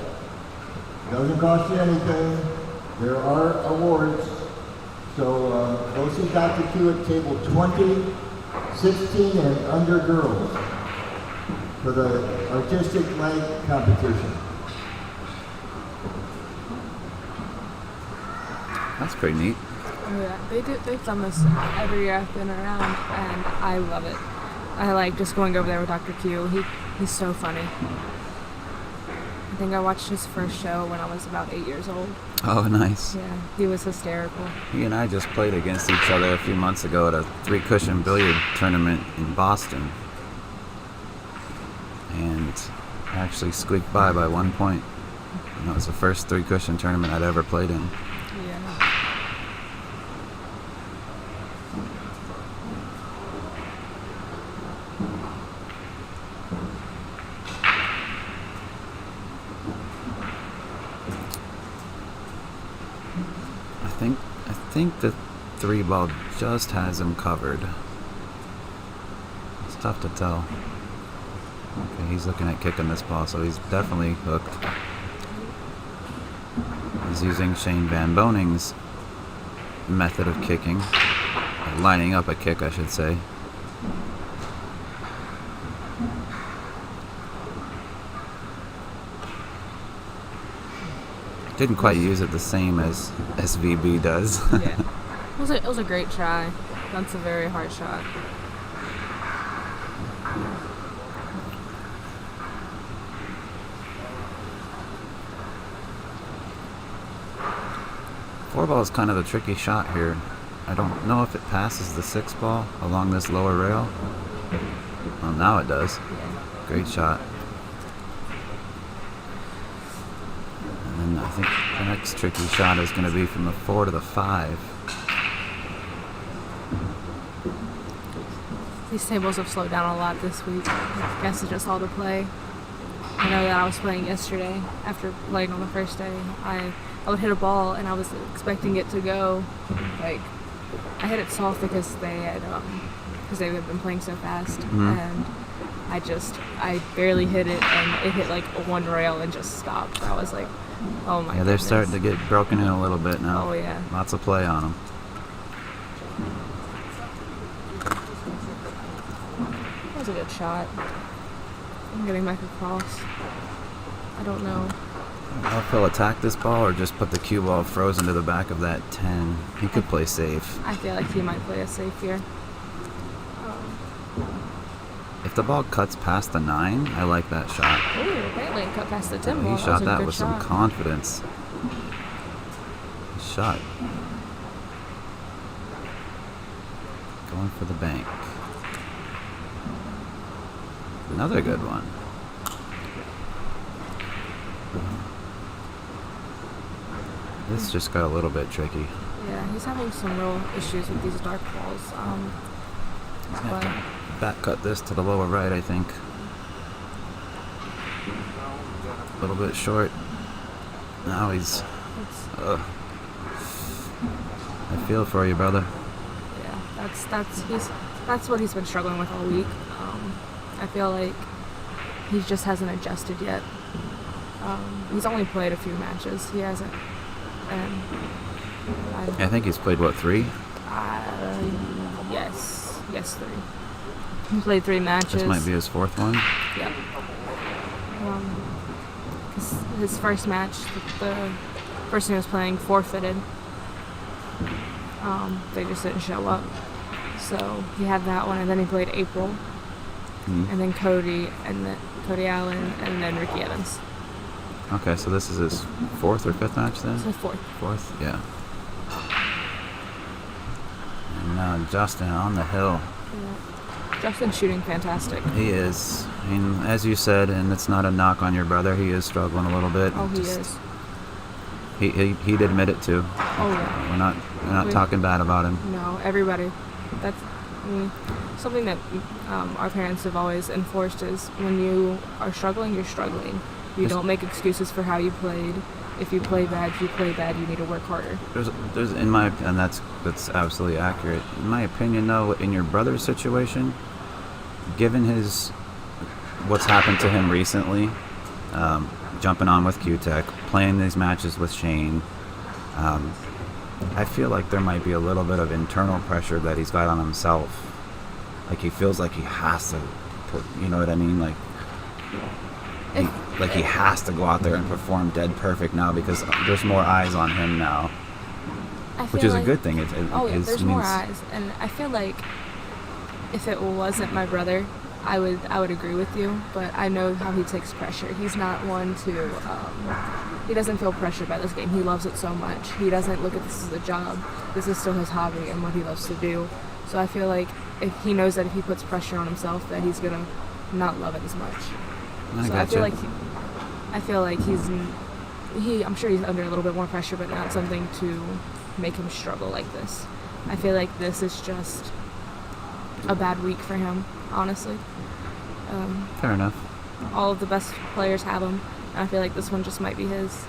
Doesn't cost you anything. There are awards. So go see Dr. Q at table 20, 16 and under girls for the artistic leg competition. That's pretty neat. Oh yeah, they've done this every year I've been around, and I love it. I like just going over there with Dr. Q. He's so funny. I think I watched his first show when I was about 8 years old. Oh, nice. Yeah, he was hysterical. He and I just played against each other a few months ago at a 3-cushion billiard tournament in Boston. And I actually squeaked by 1 point. And that was the first 3-cushion tournament I'd ever played in. Yeah. I think the 3 ball just has him covered. It's tough to tell. Okay, he's looking at kicking this ball, so he's definitely hooked. He's using Shane Van Boning's method of kicking. Lining up a kick, I should say. Didn't quite use it the same as SVB does. Yeah. It was a great try. That's a very hard shot. Four ball is kind of a tricky shot here. I don't know if it passes the 6 ball along this lower rail. Well, now it does. Great shot. And then I think the next tricky shot is going to be from the 4 to the 5. these tables have slowed down a lot this week. I guess it's just all the play. I know that I was playing yesterday. After playing on the first day, I would hit a ball and I was expecting it to go. Like, I hit it soft because they had been playing so fast, and I barely hit it, and it hit like one rail and just stopped. I was like, oh my. Yeah, they're starting to get broken in a little bit now. Oh yeah. Lots of play on them. That was a good shot. I'm getting back across. I don't know. I don't know if he'll attack this ball or just put the cue ball frozen to the back of that 10. He could play safe. I feel like he might play it safe here. If the ball cuts past the 9, I like that shot. Ooh, apparently it cut past the 10 ball. He shot that was with a some good shot. confidence. Shot. Going for the bank. Another good one. This just got a little bit tricky. Yeah, he's having some real issues with these dark balls. But Back cut this to the lower right, I think. A little bit short. Now he's... I feel for you, brother. yeah, that's what he's been struggling with all week. I feel like he just hasn't adjusted yet. He's only played a few matches. He hasn't. And I think he's played, what, 3? Yes, 3. He played 3 matches. This might be his 4th one. Yep. His first match, the person he was playing forfeited. They just didn't show up. So he had that one, and then he played April, and then Cody Allen, and then Ricky Evans. Okay, so this is his 4th or 5th match then? So 4th. 4th, yeah. And now Justin on the hill. Yeah. Justin's shooting fantastic. He is. I mean, as you said, and it's not a knock on your brother, he is struggling a little bit. Oh, he is. He'd admit it too. Oh yeah. We're not talking bad about him. No, everybody. That's something that our parents have always enforced is when you are struggling, you're struggling. You don't make excuses for how you played. If you play bad, you need to work harder. There's and that's absolutely accurate. In my opinion, though, in your brother's situation, given what's happened to him recently, jumping on with Q-Tech, playing these matches with Shane, I feel like there might be a little bit of internal pressure that he's got on himself. Like he feels like he has to put, you know what I mean? Like he has to go out there and perform dead perfect now because there's more eyes on him now, which is a good thing. There's more eyes, and I feel like if it wasn't my brother, I would agree with you. But I know how he takes pressure. He's not one to. He doesn't feel pressured by this game. He loves it so much. He doesn't look at this as a job. This is still his hobby and what he loves to do. So I feel like if he knows that if he puts pressure on himself, that he's gonna not love it as much. I feel like I'm sure he's under a little bit more pressure, but not something to make him struggle like this. I feel like this is just a bad week for him, honestly. Fair enough. All of the best players have him, and I feel like this one just might be his.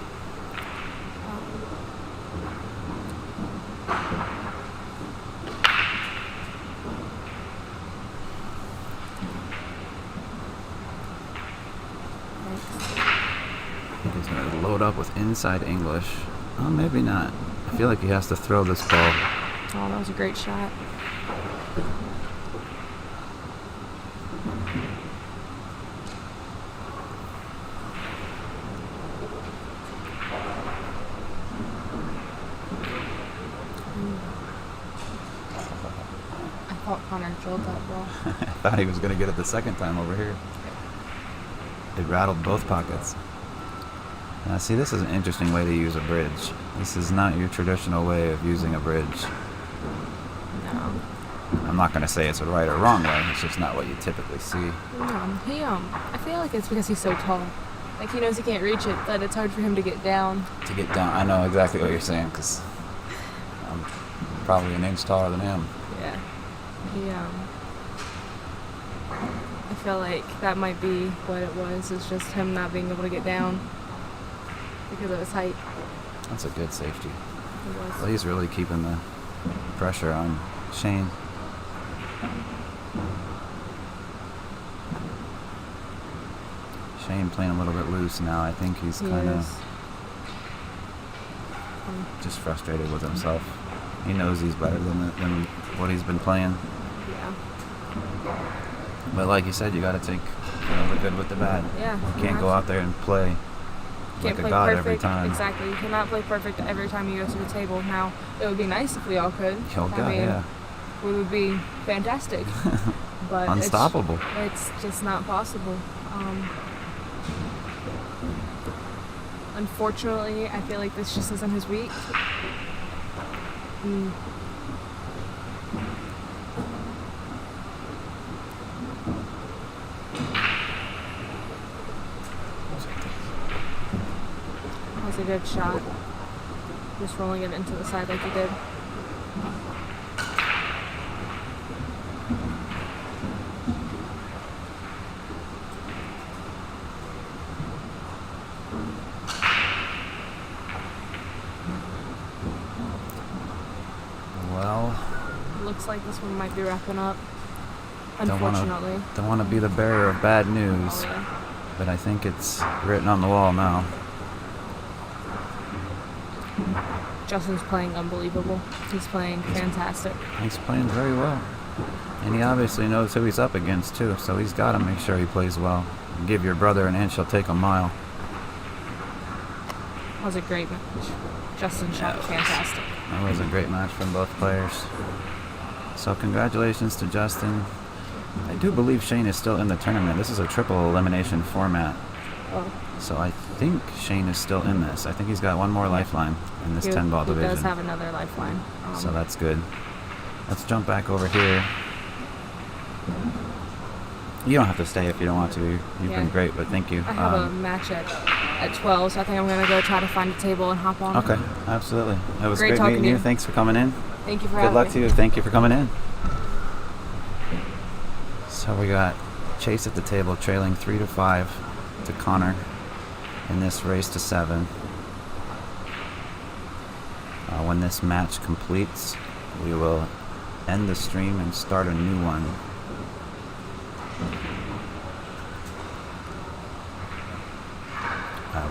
He's going to load up with inside English. Oh, maybe not. I feel like he has to throw this ball. Oh, that was a great shot. I thought Konner drilled that ball. I thought he was going to get it the second time over here. It rattled both pockets. See, this is an interesting way to use a bridge. This is not your traditional way of using a bridge. No. I'm not going to say it's a right or wrong way. It's just not what you typically see. No, I feel like it's because he's so tall. Like, he knows he can't reach it, but it's hard for him to get down. To get down, I know exactly what you're saying, because I'm probably an inch taller than him. Yeah. feel like that might be what it was. It's just him not being able to get down because of his height. That's a good safety. It was. Well, he's really keeping the pressure on Shane. Shane playing a little bit loose now. I think he's kind of just frustrated with himself. He knows he's better than what he's been playing. Yeah. But like you said, you got to take the good with the bad. Yeah. You can't go out there and play like a god every time. Exactly. You cannot play perfect every time you go to the table. Now, it would be nice if we all could. Oh, God, yeah. We would be fantastic. But unstoppable. It's just not possible. Unfortunately, I feel like this just isn't his week. That was a good shot. Just rolling it into the side like he did. Well, looks like this one might be wrapping up. Unfortunately. Don't want to be the bearer of bad news, Oh, yeah. but I think it's written on the wall now. Justin's playing unbelievable. He's playing fantastic. He's playing very well. And he obviously knows who he's up against, too, so he's got to make sure he plays well. Give your brother an inch, he'll take a mile. That was a great match. Justin shot fantastic. That was a great match from both players. So congratulations to Justin. I do believe Shane is still in the tournament. This is a triple elimination format. Oh. So I think Shane is still in this. I think he's got one more lifeline in this 10-ball division. He does have another lifeline. So that's good. Let's jump back over here. You don't have to stay if you don't want to. You've been great, but thank you. I have a match at 12, so I think I'm going to go try to find a table and hop on. Okay, absolutely. It was great talking meeting to you. you. Thanks for coming in. Thank you for having me. Good luck to you. Thank you for coming in. So we got Chase at the table trailing 3-5 to Konner in this race to 7. When this match completes, we will end the stream and start a new one.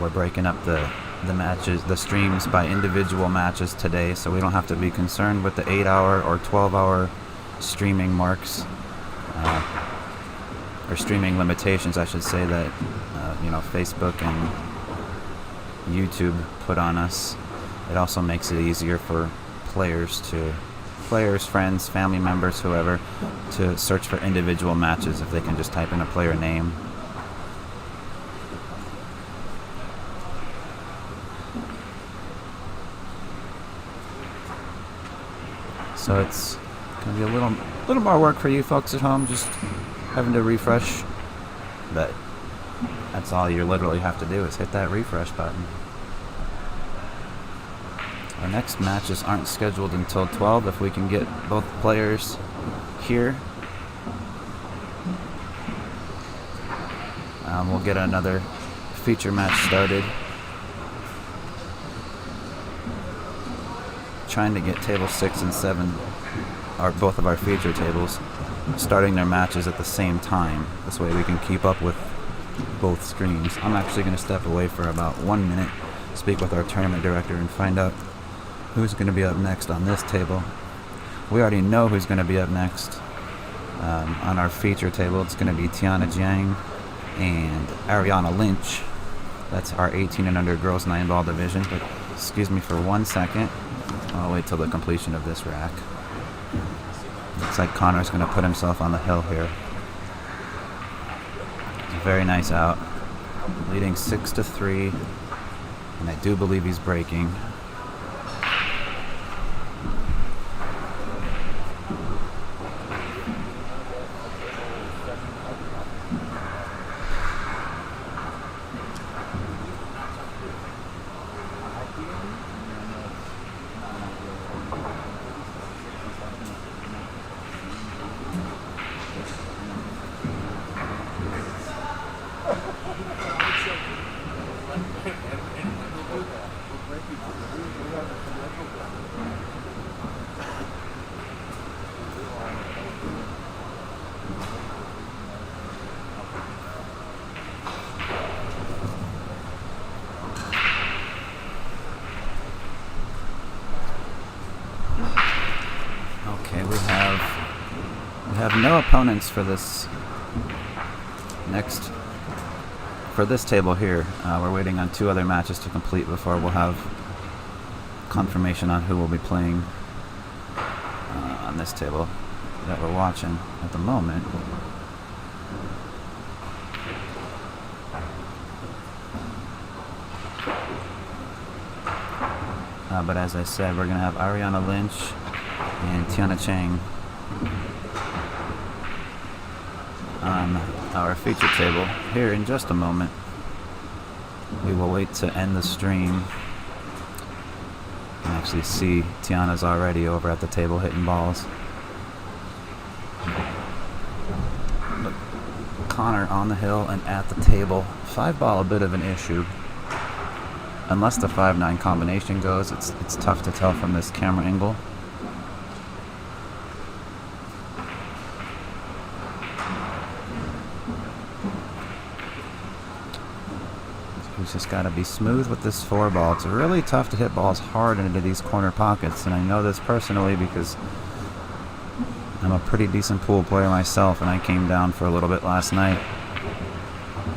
We're breaking up the matches, the streams by individual matches today, so we don't have to be concerned with the 8-hour or 12-hour streaming marks, or streaming limitations, I should say, that Facebook and YouTube put on us. It also makes it easier for players, friends, family members, whoever, to search for individual matches if they can just type in a player name. So it's going to be a little more work for you folks at home, just having to refresh. But that's all you literally have to do is hit that refresh button. Our next matches aren't scheduled until 12 if we can get both players here. We'll get another feature match started. Trying to get table 6 and 7, or both of our feature tables, starting their matches at the same time. This way we can keep up with both screens. I'm actually going to step away for about 1 minute, speak with our tournament director, and find out who's going to be up next on this table. We already know who's going to be up next. On our feature table, it's going to be Tiana Jiang and Ariana Lynch. That's our 18 and under girls 9-ball division. But excuse me for 1 second. I'll wait till the completion of this rack. Looks like Konner's going to put himself on the hill here. It's a very nice out. Leading 6-3. And I do believe he's breaking. Okay, we have no opponents for this table here. We're waiting on 2 other matches to complete before we'll have confirmation on who will be playing on this table that we're watching at the moment. But as I said, we're going to have Ariana Lynch and Tiana Chang on our feature table here in just a moment. We will wait to end the stream. You can actually see Tiana's already over at the table hitting balls. But Konner on the hill and at the table. 5-ball a bit of an issue. Unless the 5-9 combination goes, it's tough to tell from this camera angle. He's just got to be smooth with this 4-ball. It's really tough to hit balls hard into these corner pockets, and I know this personally because I'm a pretty decent pool player myself, and I came down for a little bit last night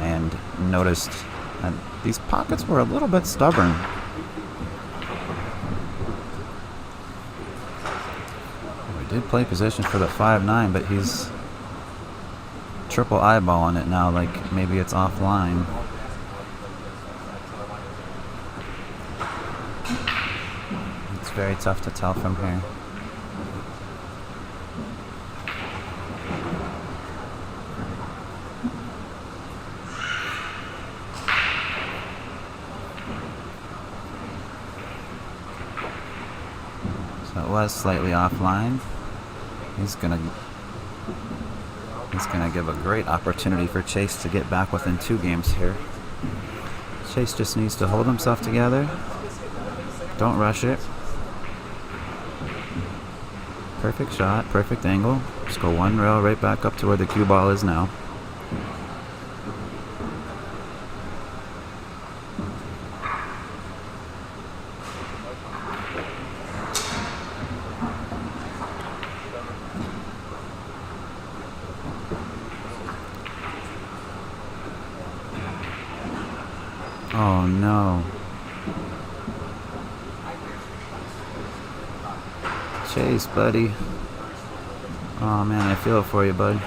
and noticed that these pockets were a little bit stubborn. We did play position for the 5-9, but he's triple eyeballing it now, like maybe it's offline. It's very tough to tell from here. So it was slightly offline. He's gonna give a great opportunity for Chase to get back within 2 games here. Chase just needs to hold himself together. Don't rush it. Perfect shot, perfect angle. Just go 1 rail right back up to where the cue ball is now. Oh no. Chase, buddy. Oh man, I feel it for you, bud.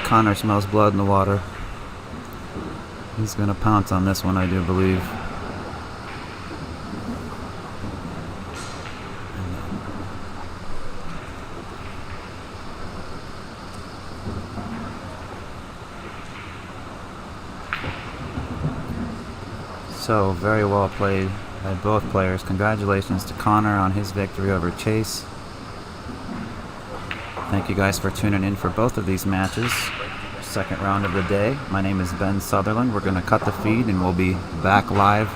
Konner smells blood in the water. He's gonna pounce on this one, I do believe. So, very well played by both players. Congratulations to Konner on his victory over Chase. Thank you guys for tuning in for both of these matches. Second round of the day. My name is Ben Sutherland. We're going to cut the feed and we'll be back live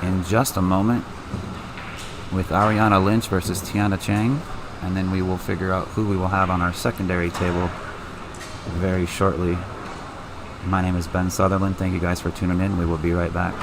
in just a moment with Ariana Lynch versus Tiana Chang. And then we will figure out who we will have on our secondary table very shortly. My name is Ben Sutherland. Thank you guys for tuning in. We will be right back.